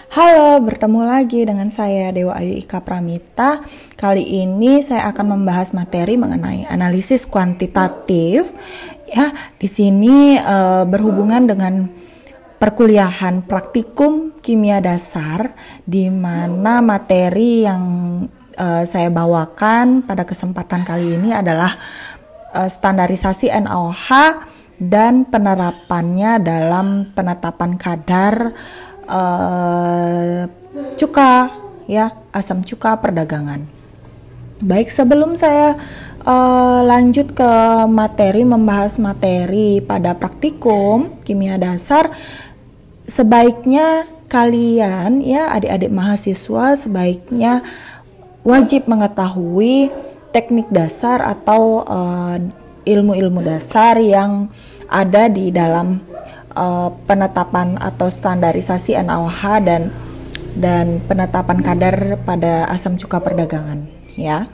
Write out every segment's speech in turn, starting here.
Halo, bertemu lagi dengan saya Dewa Ayu Ika Pramita. Kali ini saya akan membahas materi mengenai analisis kuantitatif. Ya, di sini berhubungan dengan perkuliahan praktikum kimia dasar, di mana materi yang saya bawakan pada kesempatan kali ini adalah standarisasi NaOH dan penerapannya dalam penetapan kadar cuka, ya, asam cuka perdagangan. Baik, sebelum saya lanjut ke materi, membahas materi pada praktikum kimia dasar, sebaiknya kalian, ya, adik-adik mahasiswa sebaiknya wajib mengetahui teknik dasar atau ilmu-ilmu dasar yang ada di dalam penetapan atau standarisasi NaOH dan penetapan kadar pada asam cuka perdagangan, ya.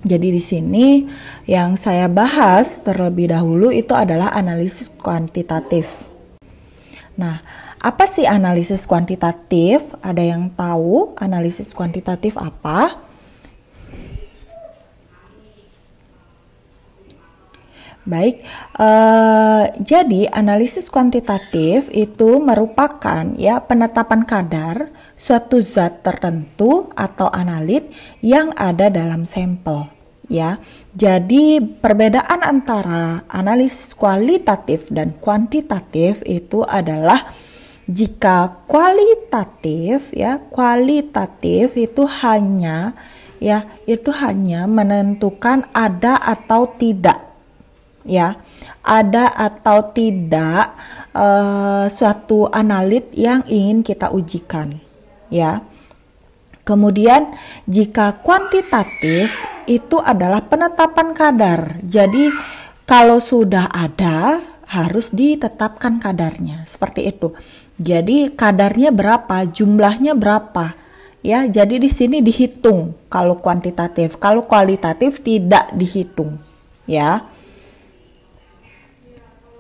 Jadi di sini yang saya bahas terlebih dahulu itu adalah analisis kuantitatif. Nah, apa sih analisis kuantitatif? Ada yang tahu analisis kuantitatif apa? Baik, jadi analisis kuantitatif itu merupakan, ya, penetapan kadar suatu zat tertentu atau analit yang ada dalam sampel, ya. Jadi perbedaan antara analisis kualitatif dan kuantitatif itu adalah jika kualitatif, ya, kualitatif itu hanya menentukan ada atau tidak, ya, ada atau tidak suatu analit yang ingin kita ujikan, ya. Kemudian jika kuantitatif itu adalah penetapan kadar. Jadi kalau sudah ada harus ditetapkan kadarnya, seperti itu. Jadi kadarnya berapa, jumlahnya berapa, ya. Jadi di sini dihitung kalau kuantitatif, kalau kualitatif tidak dihitung, ya.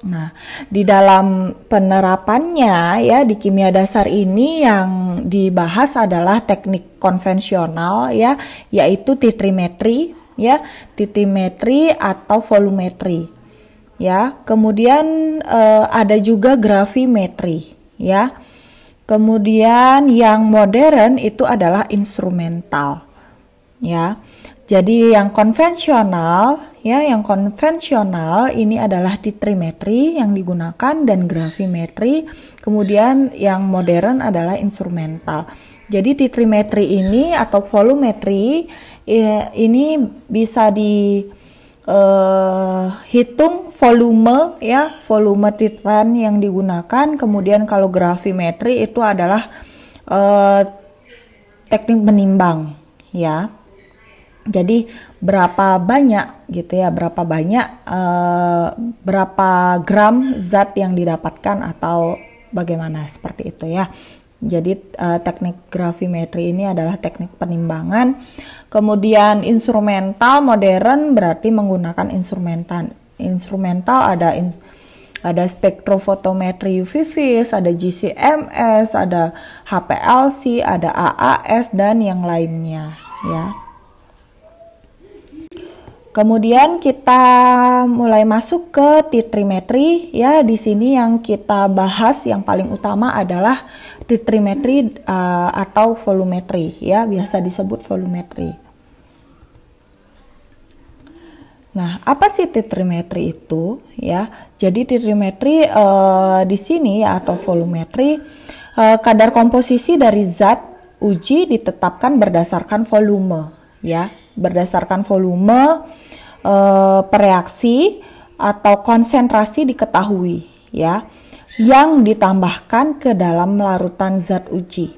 Nah, di dalam penerapannya, ya, di kimia dasar ini yang dibahas adalah teknik konvensional, ya, yaitu titrimetri, ya, titrimetri atau volumetri, ya. Kemudian ada juga gravimetri, ya. Kemudian yang modern itu adalah instrumental, ya. Jadi yang konvensional, ya, yang konvensional ini adalah titrimetri yang digunakan dan gravimetri. Kemudian yang modern adalah instrumental. Jadi titrimetri ini atau volumetri ini bisa dihitung volume, ya, volume titran yang digunakan. Kemudian kalau gravimetri itu adalah teknik menimbang, ya. Jadi berapa banyak, gitu ya, berapa gram zat yang didapatkan atau bagaimana, seperti itu, ya. Jadi teknik gravimetri ini adalah teknik penimbangan. Kemudian instrumental modern berarti menggunakan instrumental ada spektrofotometri UV vis, ada GCMS, ada HPLC, ada AAS dan yang lainnya, ya. Kemudian kita mulai masuk ke titrimetri, ya. Di sini yang kita bahas yang paling utama adalah titrimetri atau volumetri, ya, biasa disebut volumetri. Nah, apa sih titrimetri itu, ya? Jadi titrimetri di sini, ya, atau volumetri, kadar komposisi dari zat uji ditetapkan berdasarkan volume, ya, berdasarkan volume pereaksi atau konsentrasi diketahui, ya, yang ditambahkan ke dalam larutan zat uji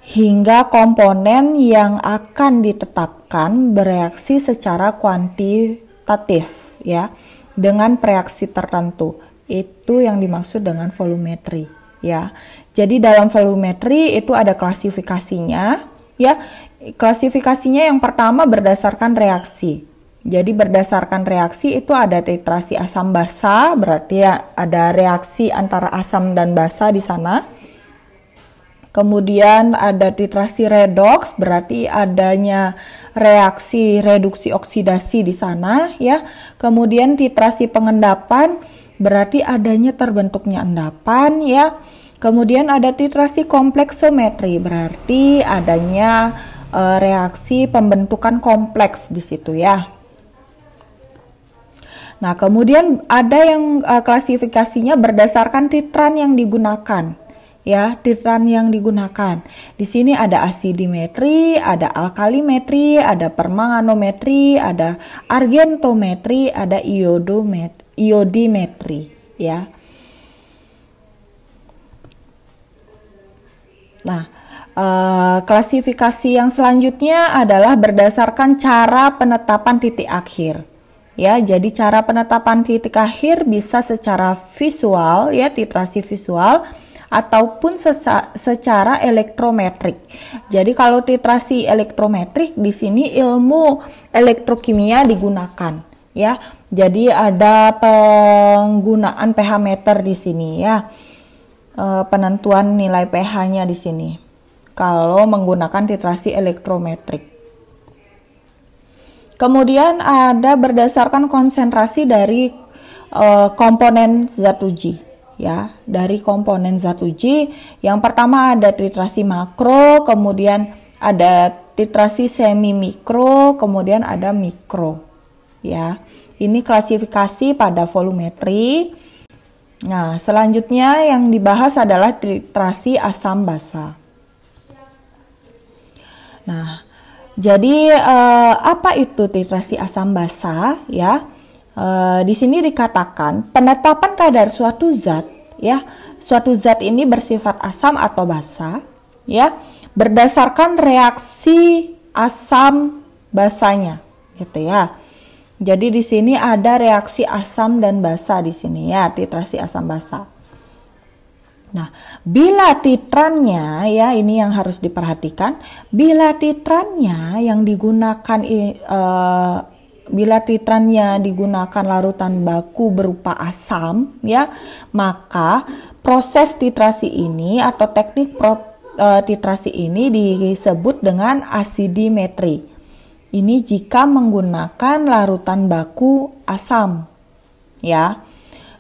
hingga komponen yang akan ditetapkan bereaksi secara kuantitatif, ya, dengan reaksi tertentu. Itu yang dimaksud dengan volumetri, ya. Jadi dalam volumetri itu ada klasifikasinya, ya. Klasifikasinya yang pertama berdasarkan reaksi. Jadi berdasarkan reaksi itu ada titrasi asam basa, berarti ya ada reaksi antara asam dan basa di sana. Kemudian ada titrasi redoks, berarti adanya reaksi reduksi oksidasi di sana ya. Kemudian titrasi pengendapan, berarti adanya terbentuknya endapan ya. Kemudian ada titrasi kompleksometri, berarti adanya reaksi pembentukan kompleks di situ ya. Nah, kemudian ada yang klasifikasinya berdasarkan titran yang digunakan. Ya, titran yang digunakan. Di sini ada asidimetri, ada alkalimetri, ada permanganometri, ada argentometri, ada iodimetri, ya. Nah, klasifikasi yang selanjutnya adalah berdasarkan cara penetapan titik akhir. Ya, jadi cara penetapan titik akhir bisa secara visual, ya, titrasi visual, ataupun secara elektrometrik. Jadi kalau titrasi elektrometrik di sini ilmu elektrokimia digunakan, ya. Jadi ada penggunaan pH meter di sini, ya. Penentuan nilai pH-nya di sini. Kalau menggunakan titrasi elektrometrik. Kemudian ada berdasarkan konsentrasi dari komponen zat uji. Ya, dari komponen zat uji yang pertama ada titrasi makro, kemudian ada titrasi semi mikro, kemudian ada mikro. Ya, ini klasifikasi pada volumetri. Nah, selanjutnya yang dibahas adalah titrasi asam basa. Nah, jadi apa itu titrasi asam basa? Ya. Di sini dikatakan penetapan kadar suatu zat, ya, suatu zat ini bersifat asam atau basa, ya, berdasarkan reaksi asam basanya, gitu ya. Jadi di sini ada reaksi asam dan basa di sini ya, titrasi asam basa. Nah, bila titrannya, ya, ini yang harus diperhatikan, bila titrannya yang digunakan bila titrannya digunakan larutan baku berupa asam, ya, maka proses titrasi ini atau teknik titrasi ini disebut dengan asidimetri. Ini jika menggunakan larutan baku asam, ya.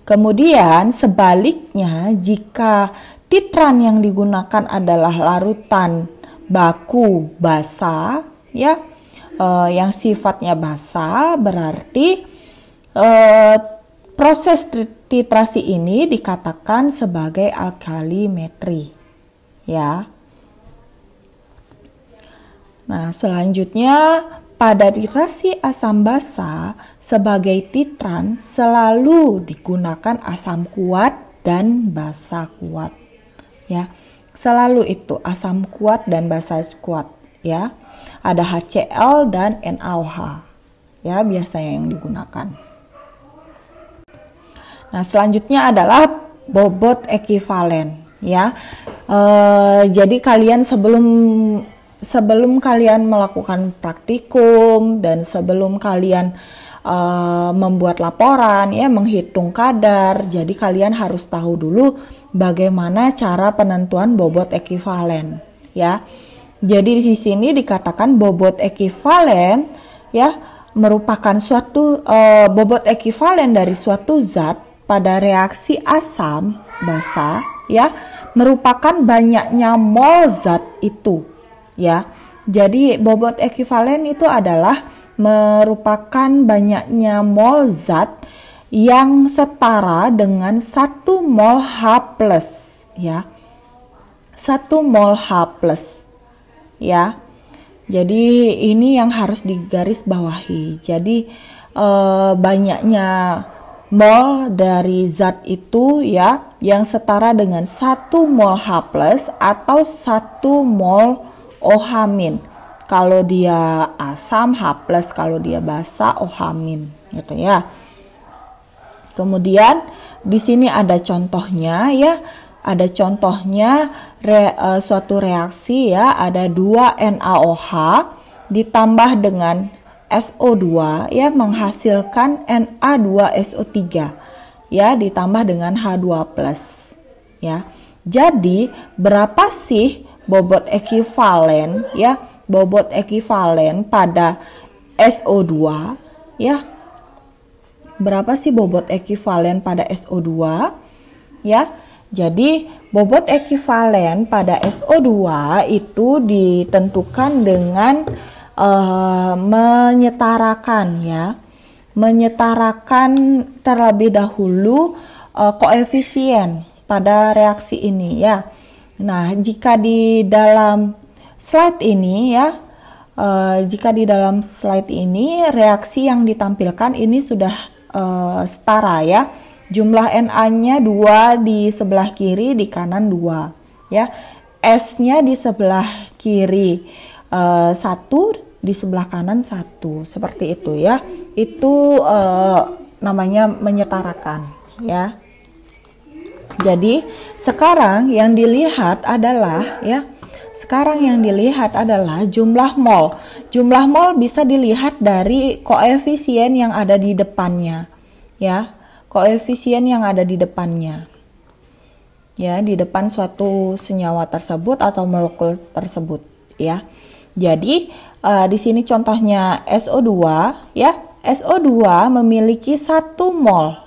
Kemudian sebaliknya jika titran yang digunakan adalah larutan baku basa, ya, yang sifatnya basa, berarti proses titrasi ini dikatakan sebagai alkalimetri, ya. Nah, selanjutnya pada titrasi asam basa sebagai titran selalu digunakan asam kuat dan basa kuat, ya. Selalu itu asam kuat dan basa kuat, ya. Ada HCl dan NaOH, ya, biasanya yang digunakan. Nah, selanjutnya adalah bobot ekivalen, ya. Jadi kalian sebelum kalian melakukan praktikum dan sebelum kalian membuat laporan, ya, menghitung kadar, jadi kalian harus tahu dulu bagaimana cara penentuan bobot ekivalen, ya. Jadi di sini dikatakan bobot ekivalen, ya, merupakan suatu bobot ekivalen dari suatu zat pada reaksi asam basa, ya, merupakan banyaknya mol zat itu, ya. Jadi bobot ekivalen itu adalah merupakan banyaknya mol zat yang setara dengan 1 mol H+, ya. 1 mol H+, ya. Jadi ini yang harus digarisbawahi. Jadi banyaknya mol dari zat itu, ya, yang setara dengan 1 mol H+ atau 1 mol OH-. Kalau dia asam H+, kalau dia basa OH-, gitu ya. Kemudian di sini ada contohnya, ya. Ada contohnya suatu reaksi, ya, ada 2 NaOH ditambah dengan SO2, ya, menghasilkan Na2SO3, ya, ditambah dengan H2+, ya. Jadi berapa sih bobot ekivalen ya? Bobot ekivalen pada SO2 ya? Berapa sih bobot ekivalen pada SO2 ya? Jadi bobot ekivalen pada SO2 itu ditentukan dengan menyetarakan ya. Menyetarakan terlebih dahulu koefisien pada reaksi ini ya. Nah, jika di dalam slide ini ya, jika di dalam slide ini reaksi yang ditampilkan ini sudah setara ya. Jumlah Na-nya 2 di sebelah kiri, di kanan 2 ya. S-nya di sebelah kiri 1, di sebelah kanan 1, seperti itu ya. Itu namanya menyetarakan ya. Jadi sekarang yang dilihat adalah ya, sekarang yang dilihat adalah jumlah mol. Jumlah mol bisa dilihat dari koefisien yang ada di depannya ya. Koefisien yang ada di depannya ya, di depan suatu senyawa tersebut atau molekul tersebut ya. Jadi di sini contohnya SO2 ya. SO2 memiliki 1 mol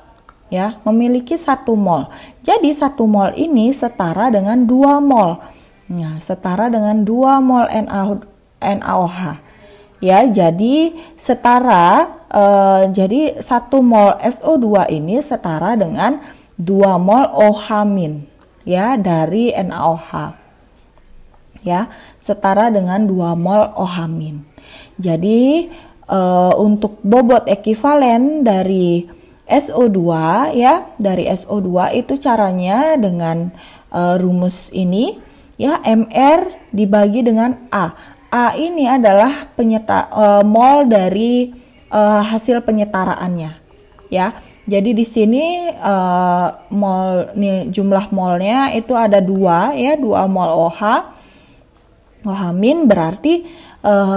ya, memiliki 1 mol. Jadi 1 mol ini setara dengan 2 mol. Nah, setara dengan 2 mol NaOH. Ya, jadi setara jadi 1 mol SO2 ini setara dengan 2 mol OH- ya dari NaOH. Ya, setara dengan 2 mol OH-. Jadi untuk bobot ekivalen dari SO2 ya, dari SO2 itu caranya dengan rumus ini ya, MR dibagi dengan A. A ini adalah mol dari hasil penyetaraannya ya. Jadi di sini jumlah molnya itu ada 2 ya, 2 mol OH- berarti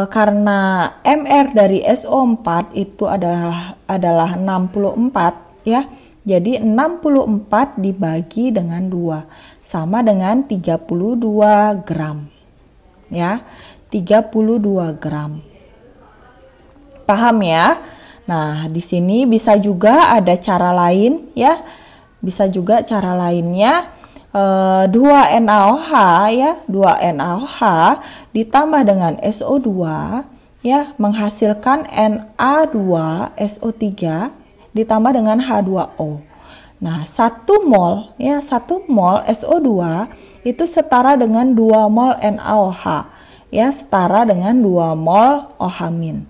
karena MR dari SO4 itu adalah 64 ya. Jadi 64 dibagi dengan 2 sama dengan 32 gram. Ya, 32 gram. Paham ya? Nah, di sini bisa juga ada cara lain ya. Bisa juga cara lainnya 2 NaOH ya, 2 NaOH ditambah dengan SO2 ya, menghasilkan Na2SO3 ditambah dengan H2O. Nah, 1 mol ya, 1 mol SO2 itu setara dengan 2 mol NaOH ya, setara dengan 2 mol OH-.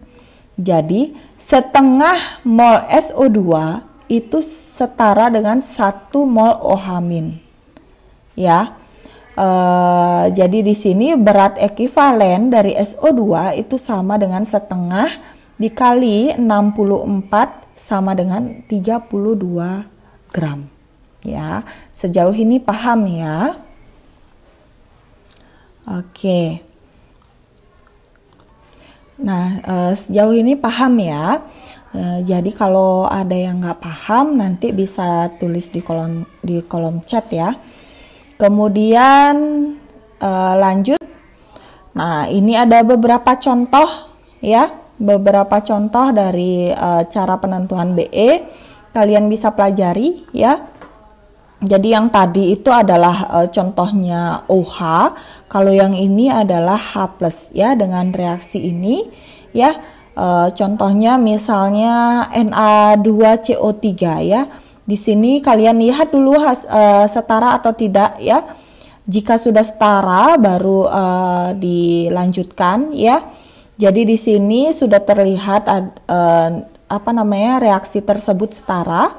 Jadi, setengah mol SO2 itu setara dengan 1 mol OH- ya. Jadi di sini berat ekivalen dari SO2 itu sama dengan setengah dikali 64 sama dengan 32 gram. Ya, sejauh ini paham ya? Oke. Nah, sejauh ini paham ya? Jadi kalau ada yang nggak paham nanti bisa tulis di kolom chat ya. Kemudian lanjut. Nah, ini ada beberapa contoh ya, beberapa contoh dari cara penentuan BE. Kalian bisa pelajari ya. Jadi yang tadi itu adalah contohnya OH. Kalau yang ini adalah H+ ya, dengan reaksi ini ya. Contohnya misalnya Na2CO3 ya. Di sini kalian lihat dulu setara atau tidak ya. Jika sudah setara baru dilanjutkan ya. Jadi di sini sudah terlihat reaksi tersebut setara.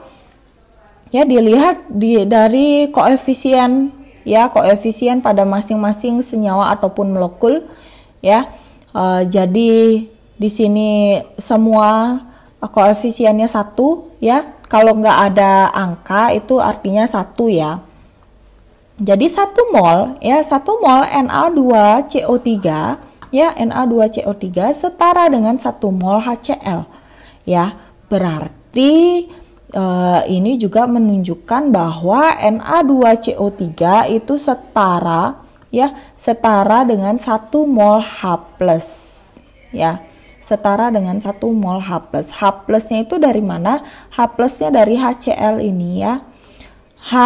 Ya, dilihat dari koefisien ya, koefisien pada masing-masing senyawa ataupun molekul ya. Jadi di sini semua koefisiennya 1 ya. Kalau nggak ada angka itu artinya 1 ya. Jadi 1 mol ya, 1 mol Na2CO3 ya, Na2CO3 setara dengan 1 mol HCl ya. Berarti ini juga menunjukkan bahwa Na2CO3 itu setara dengan 1 mol H+, ya. Setara dengan 1 mol H+. H+-nya itu dari mana? H+-nya dari HCl ini, ya. H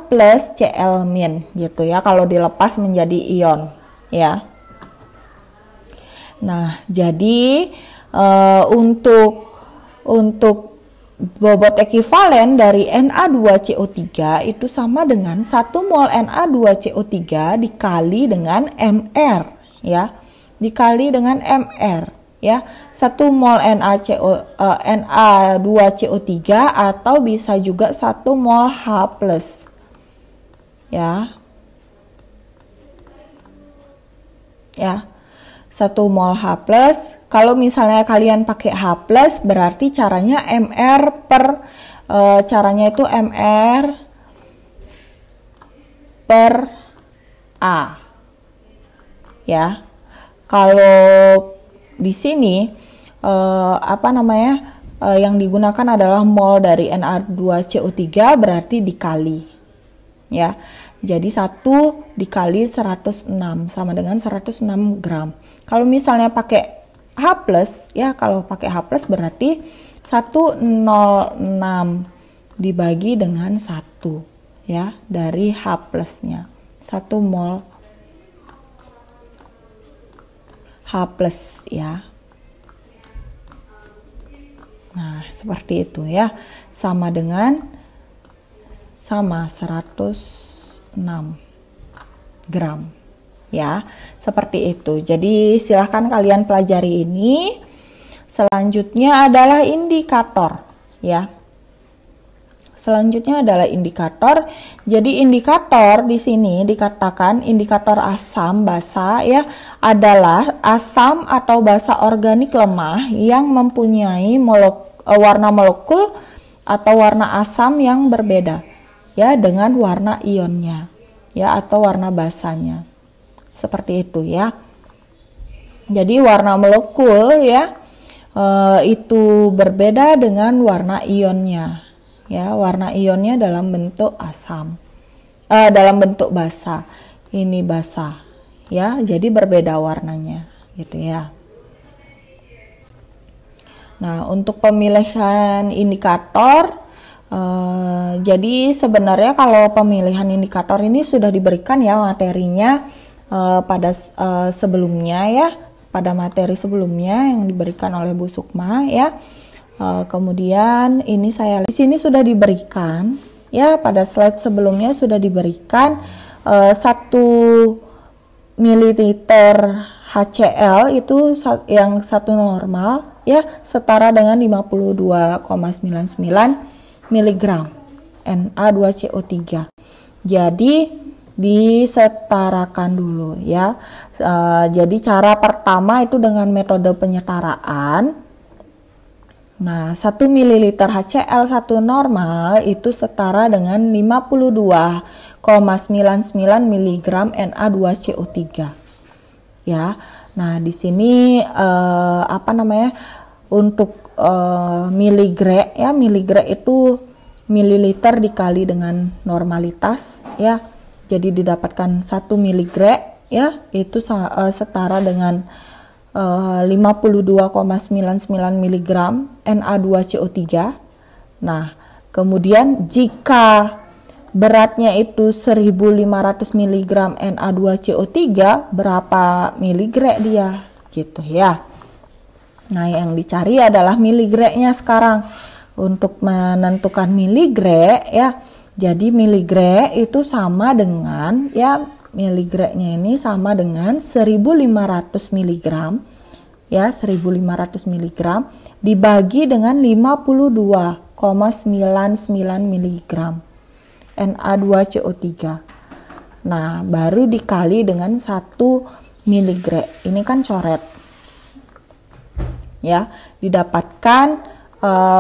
plus Cl min gitu ya, kalau dilepas menjadi ion, ya. Nah, jadi untuk bobot ekivalen dari Na2CO3 itu sama dengan 1 mol Na2CO3 dikali dengan Mr, ya. Dikali dengan Mr, ya. 1 mol Na2CO3 atau bisa juga 1 mol H+, ya. Ya. 1 mol H+. Kalau misalnya kalian pakai H+, berarti caranya caranya itu Mr per A, ya. Kalau di sini yang digunakan adalah mol dari Na2CO3, berarti dikali, ya. Jadi 1 dikali 106 sama dengan 106 gram. Kalau misalnya pakai H+, ya, kalau pakai H+ berarti 106 dibagi dengan 1, ya, dari H+-nya. 1 mol H+, ya. Nah, seperti itu, ya. Sama 106 gram, ya. Seperti itu. Jadi silahkan kalian pelajari ini. Selanjutnya adalah indikator, ya. Selanjutnya adalah indikator. Jadi indikator di sini dikatakan indikator asam basa, ya, adalah asam atau basa organik lemah yang mempunyai warna molekul atau warna asam yang berbeda, ya, dengan warna ionnya, ya, atau warna basanya. Seperti itu, ya. Jadi warna molekul, ya, itu berbeda dengan warna ionnya, ya. Warna ionnya dalam bentuk asam, dalam bentuk basa. Ini basa, ya. Jadi berbeda warnanya, gitu, ya. Nah, untuk pemilihan indikator, jadi sebenarnya kalau pemilihan indikator ini sudah diberikan, ya, materinya pada sebelumnya, ya, pada materi sebelumnya yang diberikan oleh Bu Sukma, ya. Kemudian ini di sini sudah diberikan, ya, pada slide sebelumnya sudah diberikan 1 mililiter HCl itu yang 1 normal, ya, setara dengan 52,99 mg Na2CO3. Jadi disetarakan dulu, ya. Jadi cara pertama itu dengan metode penyetaraan. Nah, 1 ml HCl 1 normal itu setara dengan 52,99 mg Na2CO3. Ya. Nah, di sini untuk miligre, ya, miligre itu mililiter dikali dengan normalitas, ya. Jadi didapatkan 1 miligre, ya, itu setara dengan 52,99 mg Na2CO3. Nah, kemudian jika beratnya itu 1500 mg Na2CO3, berapa miligre dia, gitu, ya. Nah, yang dicari adalah miligrenya sekarang. Untuk menentukan miligre, ya, jadi miligre itu sama dengan, ya, miligrenya ini sama dengan 1500 mg, ya, 1500 mg dibagi dengan 52,99 mg Na2CO3. Nah, baru dikali dengan 1 miligre. Ini kan coret, ya, didapatkan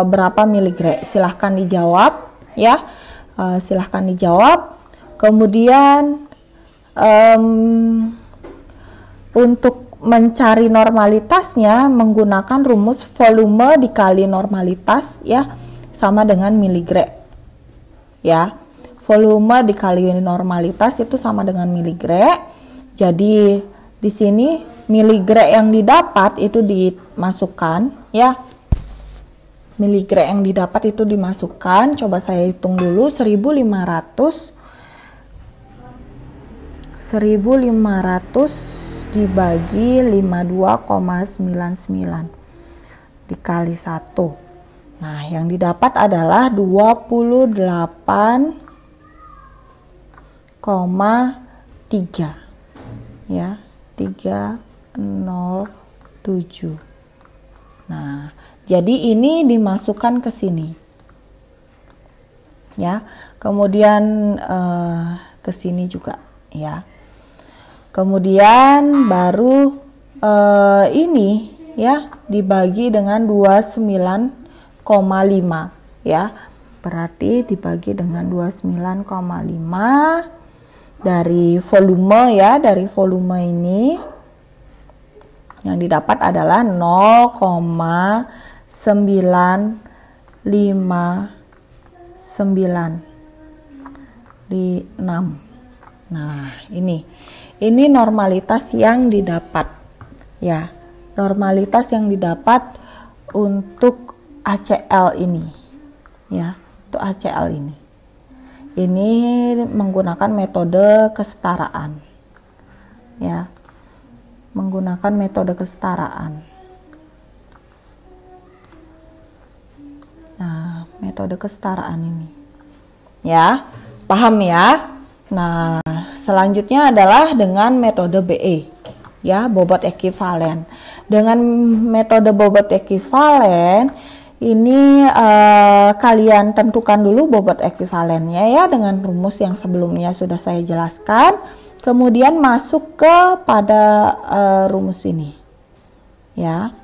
berapa miligre. Silahkan dijawab, ya. Silahkan dijawab. Kemudian untuk mencari normalitasnya menggunakan rumus volume dikali normalitas, ya. sama dengan miligre. Ya. Volume dikali normalitas itu sama dengan miligre. Jadi di sini miligre yang didapat itu dimasukkan, ya. Miligre yang didapat itu dimasukkan. Coba saya hitung dulu, 1500 dibagi 52,99 dikali 1. Nah, yang didapat adalah 28,3, ya, 307. Nah, jadi ini dimasukkan ke sini, ya. Kemudian ke sini juga, ya. Kemudian baru ini, ya, dibagi dengan 29,5, ya. Berarti dibagi dengan 29,5 dari volume, ya, dari volume ini yang didapat adalah 0,959 Nah, ini normalitas yang didapat, ya. Normalitas yang didapat untuk HCl ini, ya, untuk HCl ini. Ini menggunakan metode kesetaraan, ya. Menggunakan metode kesetaraan. Nah, metode kesetaraan ini, ya, paham ya? Nah, selanjutnya adalah dengan metode BE, ya, bobot ekivalen. Dengan metode bobot ekivalen ini kalian tentukan dulu bobot ekivalennya, ya, dengan rumus yang sebelumnya sudah saya jelaskan. Kemudian masuk kepada rumus ini, ya.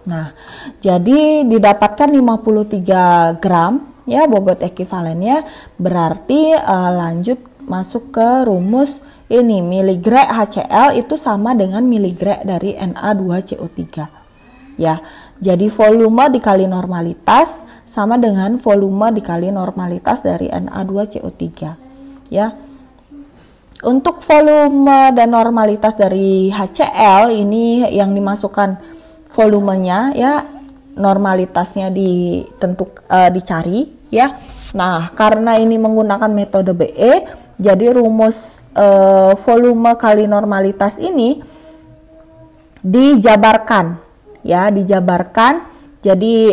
Nah, jadi didapatkan 53 gram, ya, bobot ekivalennya. Berarti lanjut masuk ke rumus ini, miligre HCl itu sama dengan miligre dari Na2CO3, ya. Jadi volume dikali normalitas sama dengan volume dikali normalitas dari Na2CO3, ya. Untuk volume dan normalitas dari HCl ini yang dimasukkan volumenya, ya, normalitasnya dicari, ya. Nah, karena ini menggunakan metode BE, jadi rumus volume kali normalitas ini dijabarkan, ya, dijabarkan. Jadi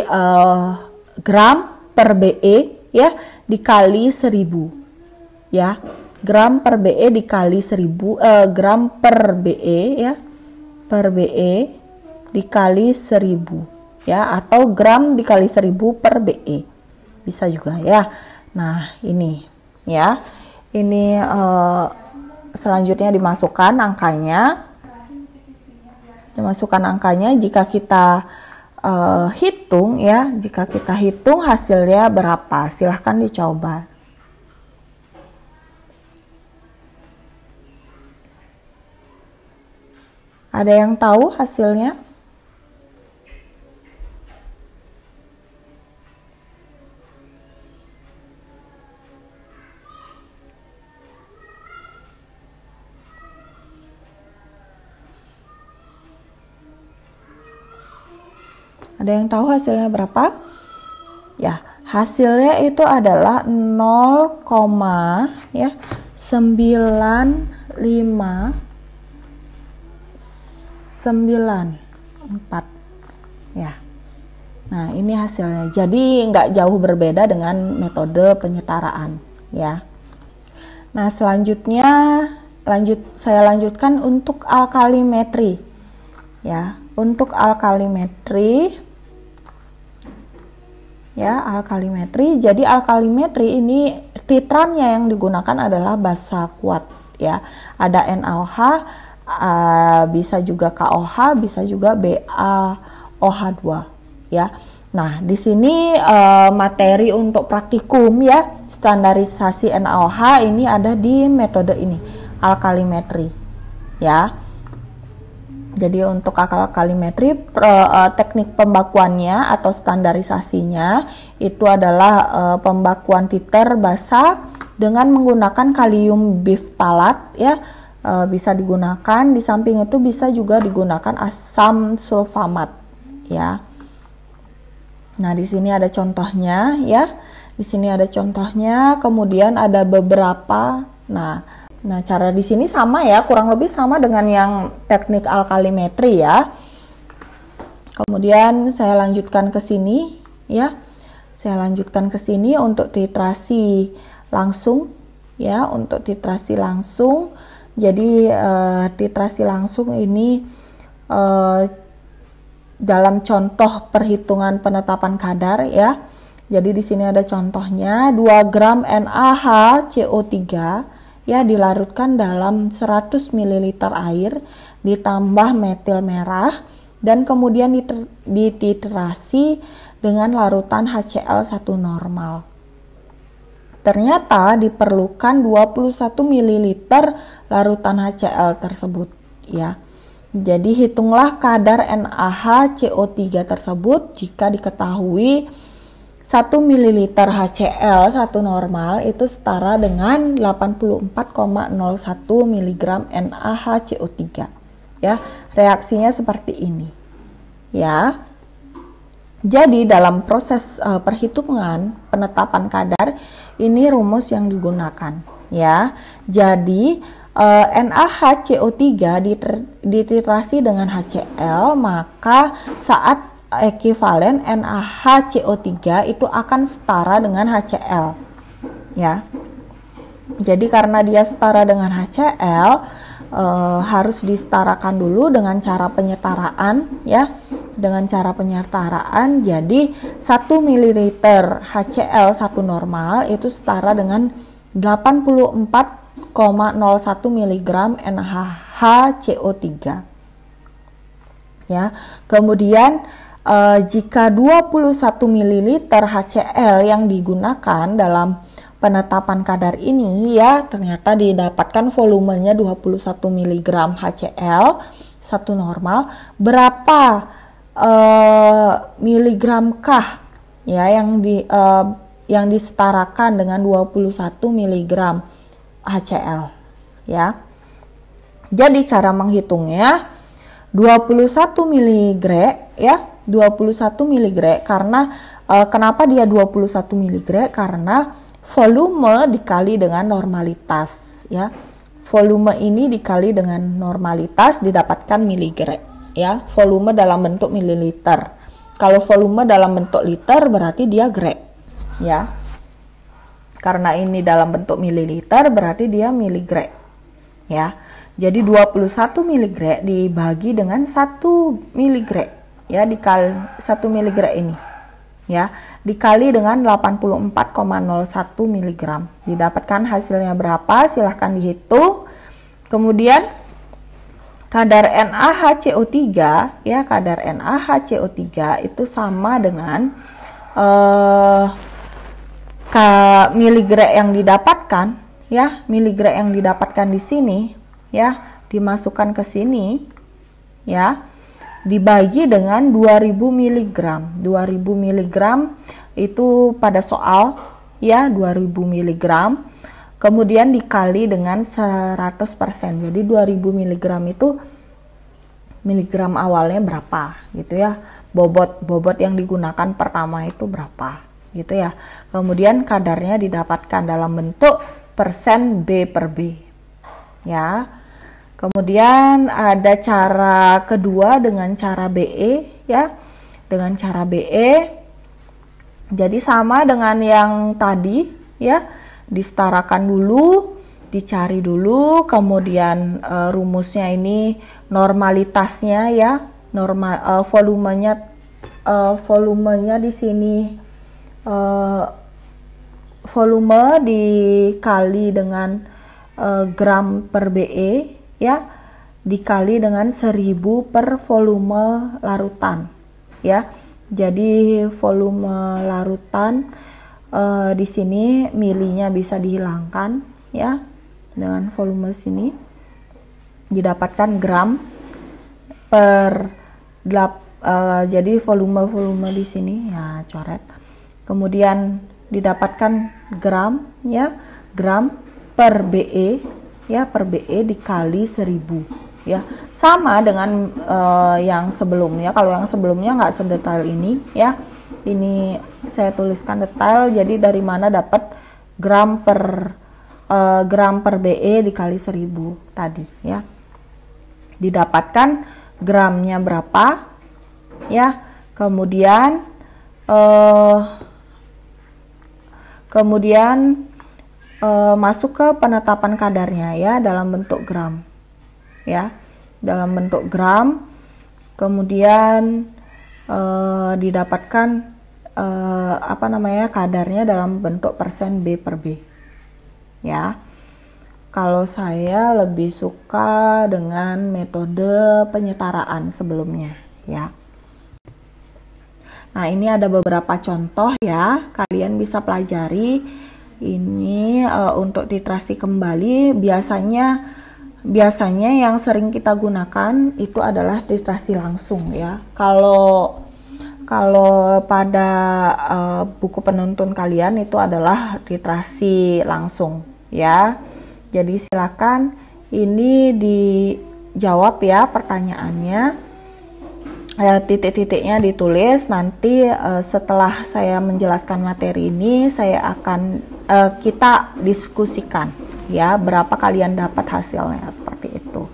gram per BE, ya, dikali 1000, ya. Gram per BE dikali 1000, gram per BE, ya, per BE dikali 1000, ya, atau gram dikali 1000 per BE bisa juga, ya. Nah, ini, ya, ini selanjutnya dimasukkan angkanya, jika kita hitung, ya, jika kita hitung hasilnya berapa, silahkan dicoba. Ada yang tahu hasilnya? Ada yang tahu hasilnya berapa? Ya, hasilnya itu adalah 0,9594, ya. Nah, ini hasilnya. Jadi nggak jauh berbeda dengan metode penyetaraan, ya. Nah, selanjutnya saya lanjutkan untuk alkalimetri, ya. Untuk alkalimetri, ya, alkalimetri. Jadi alkalimetri ini titrannya yang digunakan adalah basa kuat, ya. Ada NaOH, bisa juga KOH, bisa juga BaOH2, ya. Nah, di sini materi untuk praktikum, ya, standarisasi NaOH ini ada di metode ini, alkalimetri, ya. Jadi untuk alkalimetri teknik pembakuannya atau standarisasinya itu adalah pembakuan titer basa dengan menggunakan kalium biftalat ya, bisa digunakan. Di samping itu bisa juga digunakan asam sulfamat ya. Nah, di sini ada contohnya ya. Di sini ada contohnya, kemudian ada beberapa. Nah, cara di sini sama ya, kurang lebih sama dengan yang teknik alkalimetri ya. Kemudian saya lanjutkan ke sini ya. Saya lanjutkan ke sini untuk titrasi langsung ya, untuk titrasi langsung. Jadi titrasi langsung ini dalam contoh perhitungan penetapan kadar ya. Jadi di sini ada contohnya 2 gram NaHCO3 ya dilarutkan dalam 100 ml air ditambah metil merah dan kemudian dititrasi dengan larutan HCl1 normal. Ternyata diperlukan 21 ml larutan HCl tersebut ya. Jadi hitunglah kadar NaHCO3 tersebut jika diketahui 1 ml HCl 1 normal itu setara dengan 84,01 mg NaHCO3 ya. Reaksinya seperti ini ya. Jadi dalam proses perhitungan penetapan kadar ini rumus yang digunakan ya. Jadi NaHCO3 dititrasi dengan HCl, maka saat ekuivalen NaHCO3 itu akan setara dengan HCl ya. Jadi karena dia setara dengan HCl harus disetarakan dulu dengan cara penyetaraan ya. Dengan cara penyetaraan, jadi 1 ml HCl 1 normal itu setara dengan 84,01 mg NaHCO3 ya. Kemudian jika 21 ml HCl yang digunakan dalam penetapan kadar ini ya, ternyata didapatkan volumenya 21 mg HCl 1 normal, berapa miligram kah ya yang disetarakan dengan 21 mg HCl ya. Jadi cara menghitungnya 21 mg ya, 21 mg karena kenapa dia 21 mg? Karena volume dikali dengan normalitas ya. Volume ini dikali dengan normalitas didapatkan miligram ya. Volume dalam bentuk mililiter. Kalau volume dalam bentuk liter berarti dia grek ya. Karena ini dalam bentuk mililiter berarti dia miligram ya. Jadi 21 mg dibagi dengan 1 mg ya, dikali 1 mg ini ya, dikali dengan 84,01 mg. Didapatkan hasilnya berapa? Silahkan dihitung. Kemudian kadar NaHCO3 ya, kadar NaHCO3 itu sama dengan miligram yang didapatkan ya, miligram yang didapatkan di sini ya, dimasukkan ke sini ya, dibagi dengan 2000 mg. 2000 mg itu pada soal ya, 2000 mg. Kemudian dikali dengan 100%. Jadi 2000 mg itu miligram awalnya berapa gitu ya. Bobot yang digunakan pertama itu berapa gitu ya. Kemudian kadarnya didapatkan dalam bentuk persen B per B ya. Kemudian ada cara kedua dengan cara BE ya. Dengan cara BE jadi sama dengan yang tadi ya. Disetarakan dulu, dicari dulu, kemudian rumusnya ini normalitasnya ya. Volumenya di sini volume dikali dengan gram per BE ya, dikali dengan 1000 per volume larutan ya. Jadi volume larutan di sini milinya bisa dihilangkan ya, dengan volume sini didapatkan gram per jadi volume di sini ya, coret. Kemudian didapatkan gram ya, gram per BE ya, per BE dikali 1000 ya, sama dengan yang sebelumnya. Kalau yang sebelumnya nggak sedetail ini ya, ini saya tuliskan detail. Jadi dari mana dapat gram per BE dikali 1000 tadi ya, didapatkan gramnya berapa ya, kemudian masuk ke penetapan kadarnya ya, dalam bentuk gram ya, dalam bentuk gram. Kemudian didapatkan kadarnya dalam bentuk persen B per B ya. Kalau saya lebih suka dengan metode penyetaraan sebelumnya ya. Nah, ini ada beberapa contoh ya, kalian bisa pelajari. Ini untuk titrasi kembali, biasanya yang sering kita gunakan itu adalah titrasi langsung ya. Kalau pada buku penuntun kalian itu adalah titrasi langsung ya. Jadi silakan ini dijawab ya pertanyaannya. Titik-titiknya ditulis. Nanti setelah saya menjelaskan materi ini, kita diskusikan ya, berapa kalian dapat hasilnya, seperti itu.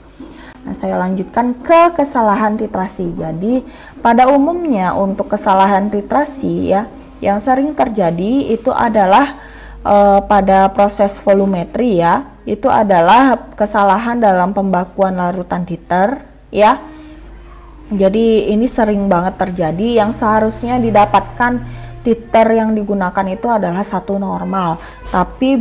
Nah, saya lanjutkan ke kesalahan titrasi. Jadi pada umumnya untuk kesalahan titrasi ya, yang sering terjadi itu adalah pada proses volumetri ya, itu adalah kesalahan dalam pembakuan larutan titer ya. Jadi ini sering banget terjadi, yang seharusnya didapatkan titer yang digunakan itu adalah 1 normal, tapi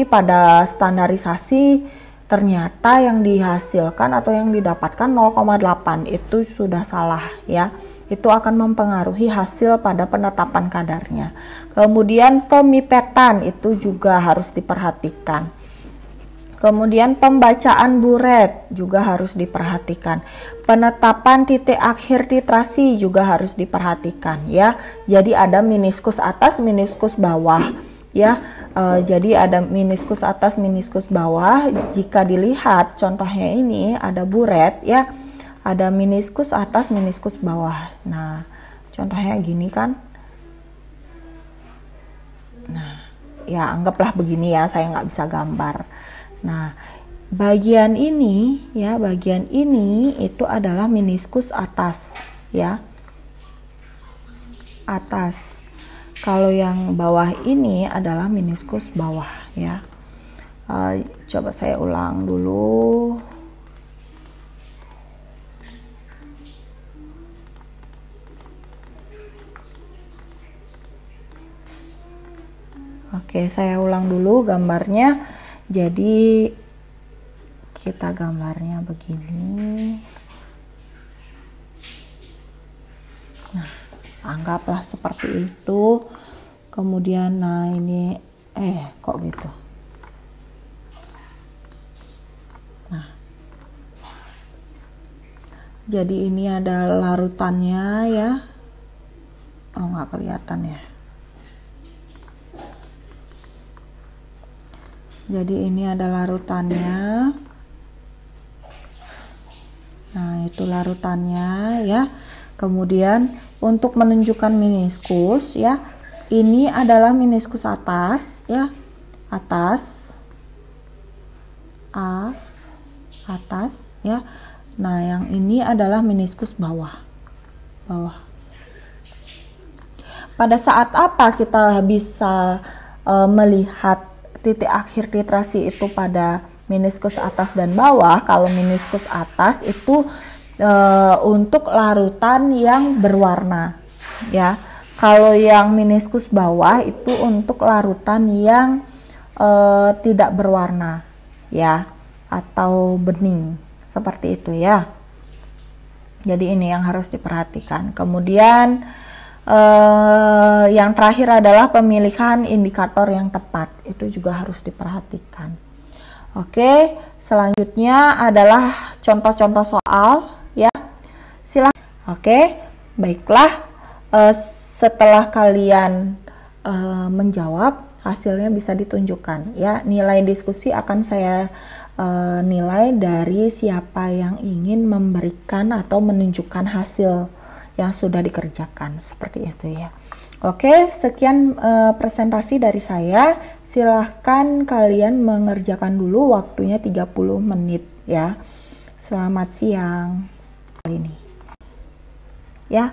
pada standarisasi ternyata yang dihasilkan atau yang didapatkan 0,8, itu sudah salah ya. Itu akan mempengaruhi hasil pada penetapan kadarnya. Kemudian pemipetan itu juga harus diperhatikan. Kemudian pembacaan buret juga harus diperhatikan. Penetapan titik akhir titrasi juga harus diperhatikan ya. Jadi ada meniskus atas, meniskus bawah ya. Jadi ada meniskus atas, meniskus bawah. Jika dilihat contohnya ini ada buret ya. Ada meniskus atas, meniskus bawah. Nah, contohnya gini kan. Nah, ya anggaplah begini ya, saya nggak bisa gambar. Nah, bagian ini ya, bagian ini itu adalah meniskus atas ya, atas. Kalau yang bawah ini adalah meniskus bawah ya. Coba saya ulang dulu. Oke, saya ulang dulu gambarnya. Jadi kita gambarnya begini. Nah, anggaplah seperti itu. Kemudian nah ini kok gitu. Nah, jadi ini ada larutannya ya. Oh, nggak kelihatan ya. Jadi ini ada larutannya. Nah, itu larutannya ya. Kemudian untuk menunjukkan meniskus ya, ini adalah meniskus atas ya. Atas atas ya. Nah, yang ini adalah meniskus bawah. Bawah. Pada saat apa kita bisa melihat titik akhir titrasi itu pada meniskus atas dan bawah? Kalau meniskus atas itu untuk larutan yang berwarna ya. Kalau yang meniskus bawah itu untuk larutan yang tidak berwarna ya, atau bening, seperti itu ya. Jadi ini yang harus diperhatikan. Kemudian yang terakhir adalah pemilihan indikator yang tepat, itu juga harus diperhatikan. Oke, selanjutnya adalah contoh-contoh soal ya. Silahkan. Oke, baiklah. Setelah kalian menjawab, hasilnya bisa ditunjukkan ya. Nilai diskusi akan saya nilai dari siapa yang ingin memberikan atau menunjukkan hasil yang sudah dikerjakan, seperti itu ya. Oke, sekian presentasi dari saya. Silahkan kalian mengerjakan dulu, waktunya 30 menit ya. Selamat siang ini ya.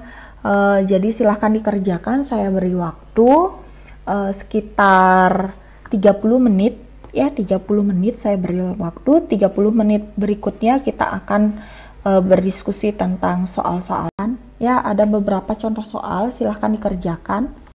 Jadi silahkan dikerjakan, saya beri waktu sekitar 30 menit ya. 30 menit saya beri waktu. 30 menit berikutnya kita akan berdiskusi tentang soal-soalan ya. Ada beberapa contoh soal, silahkan dikerjakan.